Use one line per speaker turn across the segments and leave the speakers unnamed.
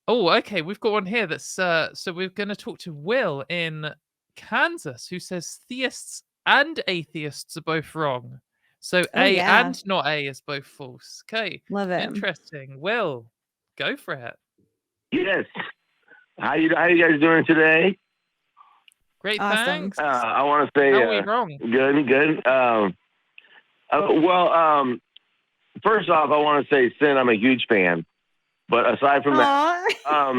Oh, okay. We've got one here that's so we're going to talk to Will in Kansas, who says theists and atheists are both wrong. So
Oh
A
yeah,
and not A is both false. Okay,
love it.
interesting. Will, go for it.
Yes. How you guys doing today?
Great,
Awesome.
thanks.
I want to say
How are we wrong?
good. Well, first off, I want to say Sinn. I'm a huge fan, but aside from that,
Aw,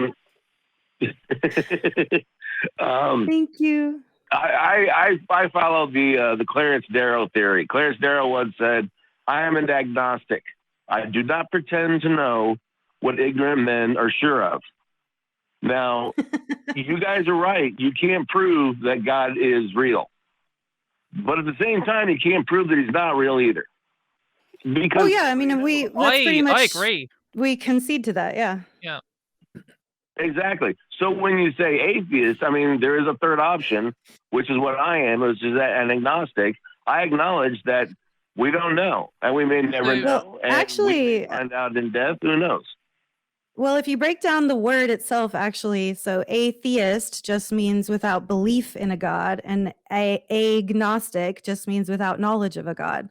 um,
thank you.
I follow the Clarence Darrow theory. Clarence Darrow once said, "I am an agnostic. I do not pretend to know what ignorant men are sure of." Now, you guys are right. You can't prove that God is real, but at the same time, you can't prove that He's not real either.
Oh
Because
yeah, I mean, that's pretty
I
much,
agree.
we concede to that. Yeah.
Yeah.
exactly. So when you say atheist, I mean there is a third option, which is what I am, which is an agnostic. I acknowledge that we don't know, and we may never
So-
know,
Well,
and we may
actually,
find out in death. Who knows?
well, if you break down the word itself, actually, so atheist just means without belief in a god, and agnostic just means without knowledge of a god.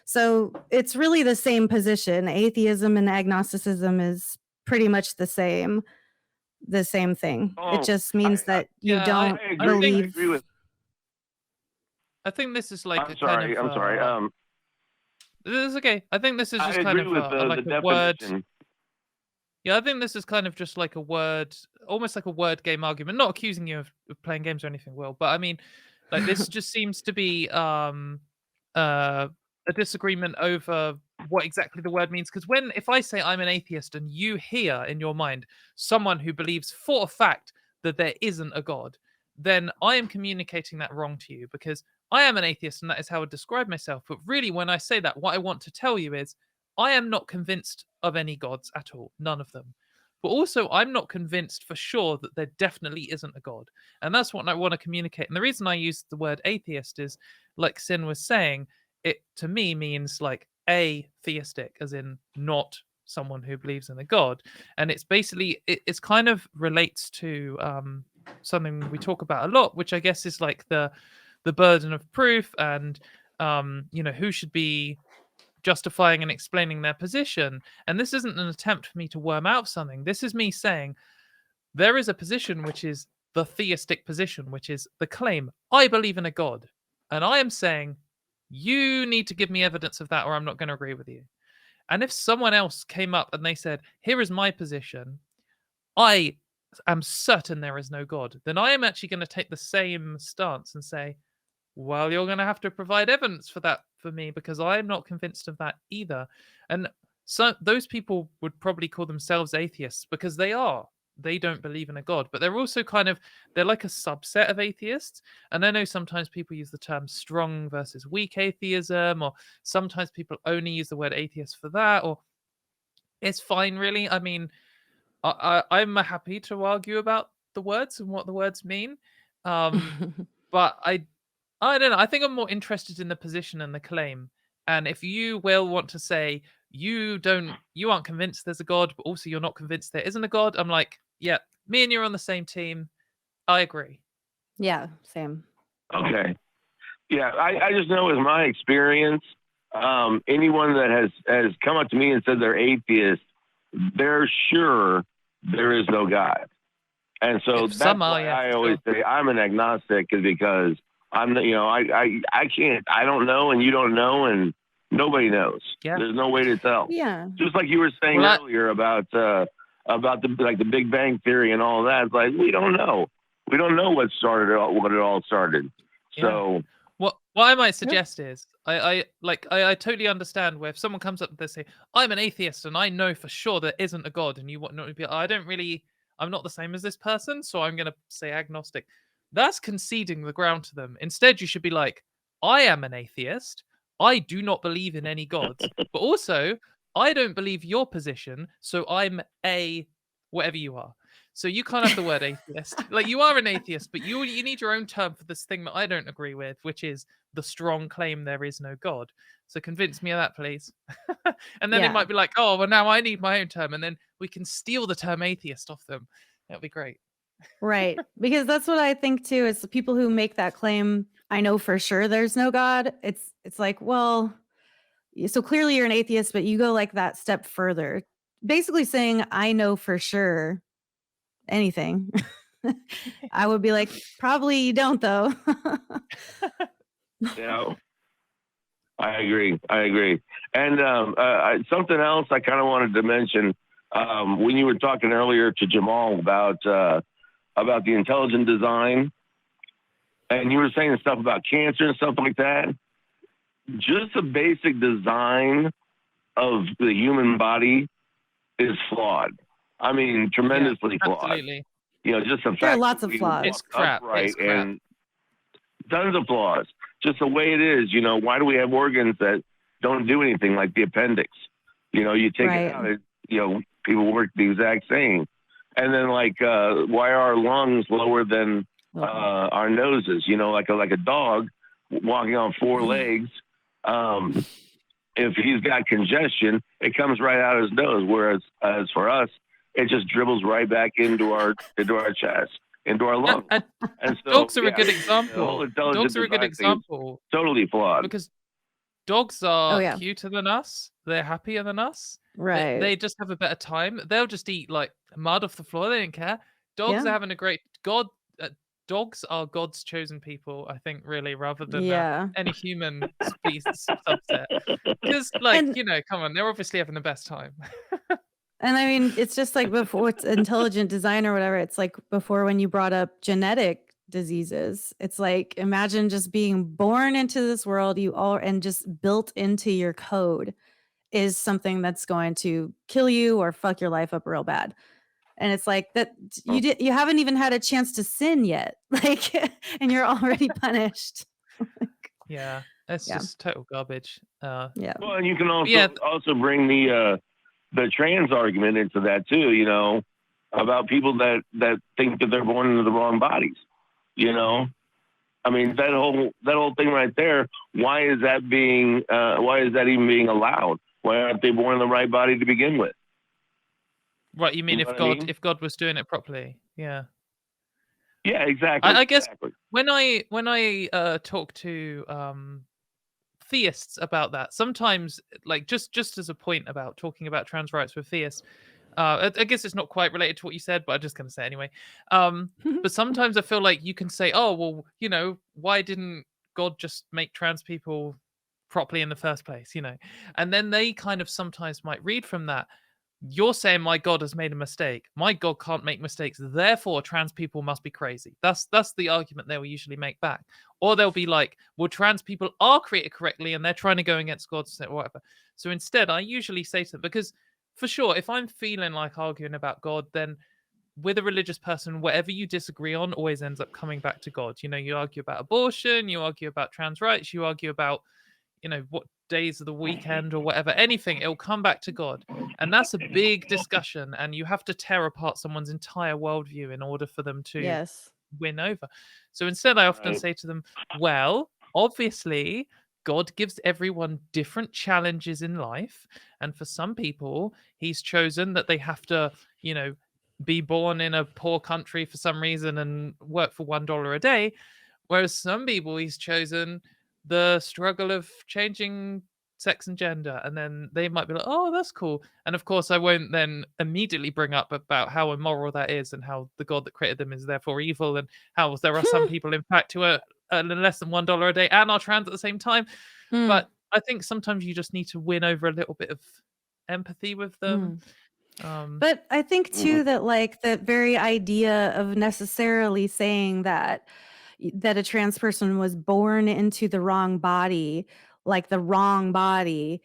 So it's really the same position. Atheism and agnosticism is pretty much the same thing. It just means that you
Yeah,
don't
I agree.
believe.
I agree with.
I think this is like
I'm
a
sorry.
kind of.
I'm sorry.
This is okay. I think this is
I
just kind
agree
of
with
like
the
a word.
definition.
Yeah, I think this is kind of just like a word, almost like a word game argument. Not accusing you of playing games or anything, Will, but I mean, like this just seems to be a disagreement over what exactly the word means. Because if I say I'm an atheist and you hear in your mind someone who believes for a fact that there isn't a God, then I am communicating that wrong to you because I am an atheist and that is how I describe myself. But really, when I say that, what I want to tell you is I am not convinced of any gods at all, none of them. But also, I'm not convinced for sure that there definitely isn't a God. And that's what I want to communicate. And the reason I use the word atheist is, like Sinn was saying, it to me means like atheistic, as in not someone who believes in a God. And it's basically, it's kind of relates to something we talk about a lot, which I guess is like the burden of proof and, who should be justifying and explaining their position. And this isn't an attempt for me to worm out something. This is me saying there is a position which is the theistic position, which is the claim, I believe in a God. And I am saying, you need to give me evidence of that, or I'm not going to agree with you. And if someone else came up and they said, here is my position, I am certain there is no God, then I am actually going to take the same stance and say, well, you're going to have to provide evidence for that for me because I'm not convinced of that either. And so those people would probably call themselves atheists because they are. They don't believe in a god, but they're also they're like a subset of atheists. And I know sometimes people use the term strong versus weak atheism, or sometimes people only use the word atheist for that, or it's fine, really. I mean, I'm happy to argue about the words and what the words mean. But I don't know. I think I'm more interested in the position and the claim. And if you will want to say you aren't convinced there's a god, but also you're not convinced there isn't a god, I'm like, yeah, me and you're on the same team. I agree.
Yeah, same.
Okay. Yeah, I just know as my experience, anyone that has come up to me and said they're atheist, they're sure there is no God. And so
If
that's
some are,
why
yeah,
I
for
always
sure.
say I'm an agnostic, is because I can't, I don't know, and you don't know, and nobody knows.
Yeah.
There's no way to tell.
Yeah.
Just like you were saying
Well,
earlier about the Big Bang Theory and all that. It's like we don't know. We don't know what it all started.
Yeah.
So
What I might suggest is I totally understand where if someone comes up and they say, I'm an atheist and I know for sure there isn't a God, and you want not to be, I'm not the same as this person, so I'm gonna say agnostic. That's conceding the ground to them. Instead, you should be like, I am an atheist. I do not believe in any gods, but also I don't believe your position, so I'm a whatever you are. So you can't have the word atheist. Like, you are an atheist, but you need your own term for this thing that I don't agree with, which is the strong claim there is no God. So convince me of that, please. And then it
Yeah.
might be like, oh, well, now I need my own term, and then we can steal the term atheist off them. That'd be great.
Right. Because that's what I think too, is the people who make that claim, I know for sure there's no God. It's like, well, so clearly you're an atheist, but you go like that step further. Basically saying, I know for sure anything. I would be like, probably you don't though.
Yeah, I agree. And something else I kind of wanted to mention when you were talking earlier to Jamal about the intelligent design, and you were saying stuff about cancer and stuff like that. Just the basic design of the human body is flawed. I mean, tremendously flawed.
Absolutely.
You know, just the fact
There are lots of
that we
flaws.
walk
It's crap.
upright
It's crap.
and tons of flaws. Just the way it is. You know, why do we have organs that don't do anything, like the appendix? You know, you take
Right.
it out, people work the exact same. And then, like, why are our lungs lower than our noses? You know, like a dog walking on four legs. If he's got congestion, it comes right out his nose. Whereas, as for us, it just dribbles right back into our chest, into our lungs. And so,
Dogs are a good example.
Dogs
are a good example.
Totally flawed.
Because dogs are
yeah.
cuter than us. They're happier than us.
Right.
They just have a better time. They'll just eat like mud off the floor. They don't care. Dogs are having a great dogs are God's chosen people, I think, really, rather than any human species subset. Because, like, come on, they're obviously having the best time.
And I mean, it's just like before it's intelligent design or whatever. It's like before when you brought up genetic diseases. It's like, imagine just being born into this world, and just built into your code is something that's going to kill you or fuck your life up real bad. And it's like that you haven't even had a chance to sin yet, like, and you're already punished.
Yeah, it's just total garbage.
Yeah.
Well, and you can also bring the trans argument into that too. You know, about people that think that they're born into the wrong bodies. You know, I mean, that whole thing right there. Why is that even being allowed? Why aren't they born in the right body to begin with?
Right, you mean
You know
if God was doing it properly? Yeah.
Yeah, exactly.
I guess
exactly.
when I talk to theists about that, sometimes, like, just as a point about talking about trans rights with theists, I guess it's not quite related to what you said, but I'm just going to say it anyway. But sometimes I feel like you can say, oh, well, why didn't God just make trans people properly in the first place? And then they kind of sometimes might read from that, you're saying my God has made a mistake. My God can't make mistakes. Therefore, trans people must be crazy. That's the argument they will usually make back. Or they'll be like, well, trans people are created correctly and they're trying to go against God or whatever. So instead, I usually say to them, because for sure, if I'm feeling like arguing about God, then with a religious person, whatever you disagree on always ends up coming back to God. You argue about abortion, you argue about trans rights, you argue about, what days of the weekend or whatever, anything, it'll come back to God. And that's a big discussion, and you have to tear apart someone's entire worldview in order for them to win over. So instead, I often say to them, well, obviously God gives everyone different challenges in life, and for some people he's chosen that they have to be born in a poor country for some reason and work for $1 a day, whereas some people he's chosen the struggle of changing sex and gender, and then they might be like, oh, that's cool. And of course I won't then immediately bring up about how immoral that is and how the God that created them is therefore evil, and how there are some people in fact who are earning less than $1 a day and are trans at the same time. But I think sometimes you just need to win over a little bit of empathy with them.
But I think too that, like, the very idea of necessarily saying that a trans person was born into the wrong body, like the wrong body,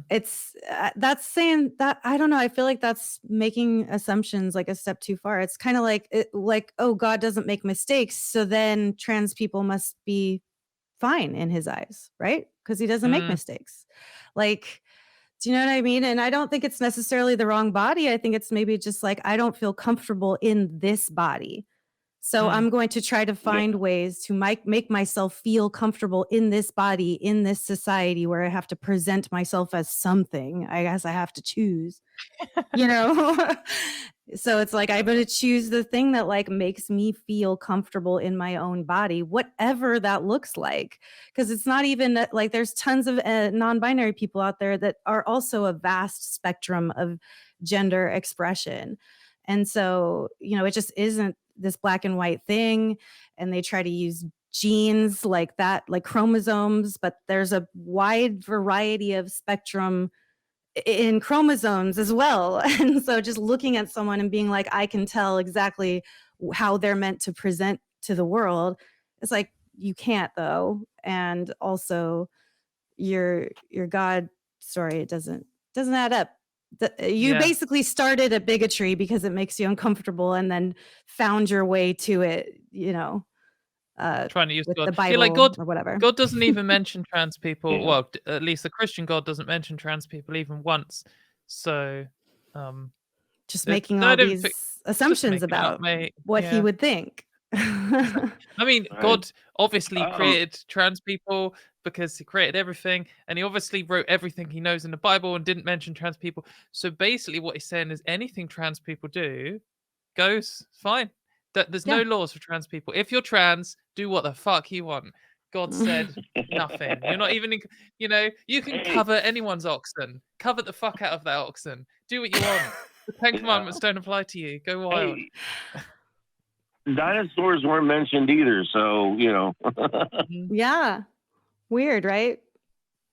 it's that's saying that, I don't know, I feel like that's making assumptions like a step too far. It's kind of like, oh, God doesn't make mistakes, so then trans people must be fine in his eyes, right? Because he doesn't make mistakes. Like, Do you know what I mean? And I don't think it's necessarily the wrong body. I think it's maybe just like, I don't feel comfortable in this body. So I'm going to try to find ways to make myself feel comfortable in this body, in this society where I have to present myself as something. I guess I have to choose, you know? So it's like, I'm going to choose the thing that like makes me feel comfortable in my own body, whatever that looks like. Because it's not even that, like, there's tons of non-binary people out there that are also a vast spectrum of gender expression. And so, you know, it just isn't this black and white thing. And they try to use genes like that, like chromosomes, but there's a wide variety of spectrum in chromosomes as well. And so just looking at someone and being like, I can tell exactly how they're meant to present to the world. It's like, you can't though. And also your God story, it doesn't add up. You basically started a bigotry because it makes you uncomfortable and then found your way to it, you know,
trying to use
with
God.
the Bible
Like God,
or whatever.
God doesn't even mention trans people. Well, at least the Christian God doesn't mention trans people even once. So,
just making all these assumptions about what he would think.
I mean, God obviously created trans people because he created everything, and he obviously wrote everything he knows in the Bible and didn't mention trans people. So basically what he's saying is anything trans people do goes fine. That there's no laws for trans people. If you're trans, do what the fuck you want. God said nothing. You're not even, you know, you can cover anyone's oxen. Cover the fuck out of that oxen. Do what you want. The 10 Commandments don't apply to you. Go wild.
Dinosaurs weren't mentioned either, so, you know.
Yeah. Weird, right?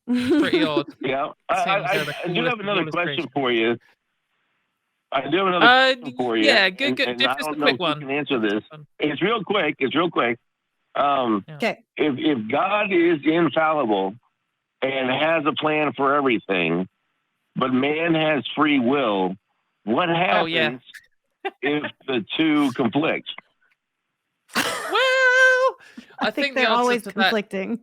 Pretty odd.
Yeah. I do have another question for you. I do have another question for you.
Yeah, good.
And I don't know if you can answer this. It's real quick.
Okay.
If God is infallible and has a plan for everything, but man has free will, what happens if the two conflict?
Well, I think
they're
the answer
always
to
conflicting.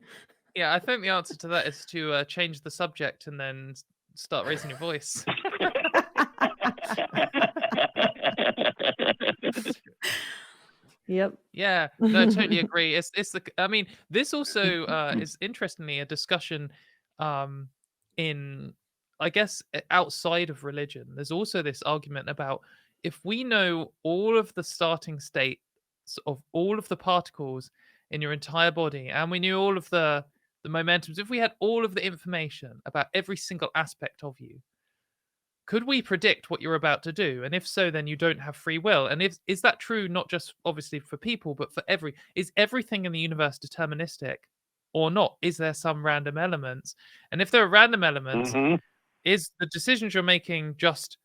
Yeah, I think the answer to that is to change the subject and then start raising your voice.
Yep.
Yeah, no, I totally agree. It's the. I mean, this also is interestingly a discussion in, I guess, outside of religion. There's also this argument about if we know all of the starting states of all of the particles in your entire body, and we knew all of the momentums, if we had all of the information about every single aspect of you, could we predict what you're about to do? And if so, then you don't have free will. And is that true not just obviously for people, but for is everything in the universe deterministic or not? Is there some random elements? And if there are random elements, is the decisions you're making just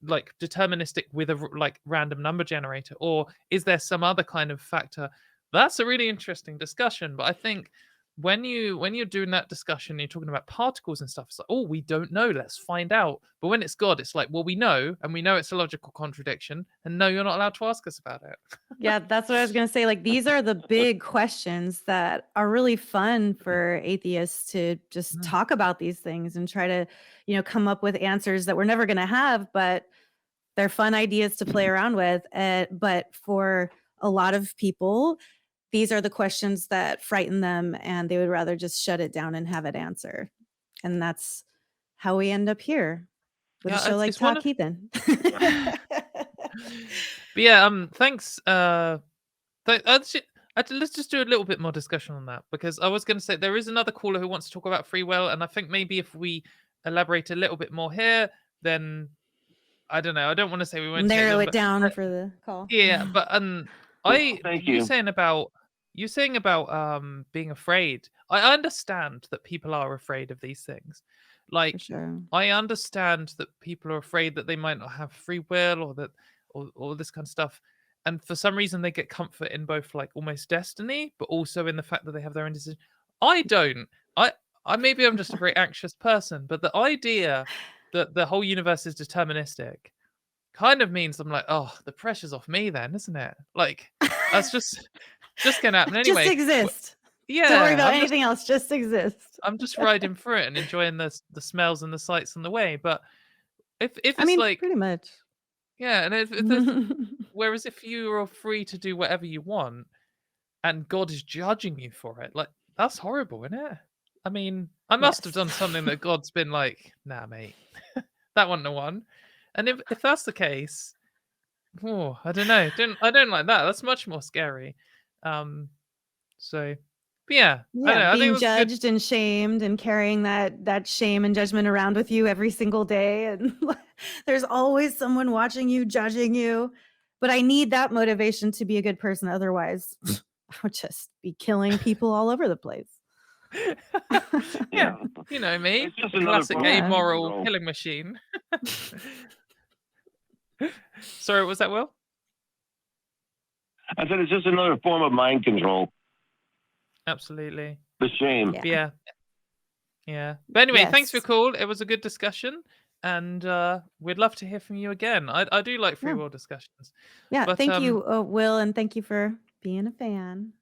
like deterministic with a like random number generator, or is there some other kind of factor? That's a really interesting discussion. But I think when you're doing that discussion, you're talking about particles and stuff, it's like, oh, we don't know, let's find out. But when it's God, it's like, well, we know, and we know it's a logical contradiction, and no, you're not allowed to ask us about it.
Yeah, that's what I was going to say. Like, these are the big questions that are really fun for atheists to just talk about these things and try to, you know, come up with answers that we're never going to have, but they're fun ideas to play around with. But for a lot of people, these are the questions that frighten them, and they would rather just shut it down and have it answer. And that's how we end up here with a show like Talk Heathen.
But yeah, thanks. Let's just do a little bit more discussion on that, because I was going to say there is another caller who wants to talk about free will, and I think maybe if we elaborate a little bit more here, then I don't know. I don't want to say we won't
narrow it down for the call.
Yeah, but you saying about being afraid. I understand that people are afraid of these things. Like, I understand that people are afraid that they might not have free will, or that or this kind of stuff. And for some reason, they get comfort in both, like, almost destiny, but also in the fact that they have their own decision. I don't. I maybe I'm just a very anxious person, but the idea that the whole universe is deterministic kind of means I'm like, oh, the pressure's off me then, isn't it? Like, that's just gonna happen anyway.
Just exist.
Yeah,
Don't worry about
I'm just
anything else. Just exist.
I'm just riding through it and enjoying the smells and the sights on the way. But if
I
it's
mean,
like,
pretty much.
yeah, and if there's, whereas if you are free to do whatever you want and God is judging you for it, like that's horrible, isn't it? I mean, I must have
Yes.
done something that God's been like, nah, mate, that wasn't the one. And if that's the case, oh, I don't know. I don't like that. That's much more scary. So, but yeah, I
Yeah,
don't know. I think it
being
was a good.
judged and shamed and carrying that shame and judgment around with you every single day, and there's always someone watching you, judging you. But I need that motivation to be a good person. Otherwise, I would just be killing people all over the place.
Yeah, you know me,
It's just
the
another
classic
form of
amoral
control.
killing machine. Sorry, was that Will?
I said it's just another form of mind control.
Absolutely.
The shame.
Yeah.
Yeah. But anyway, thanks for
Yes.
your call. It was a good discussion, and we'd love to hear from you again. I do like free
Yeah.
will discussions.
Yeah.
But
Thank you, Will, and thank you for being a fan.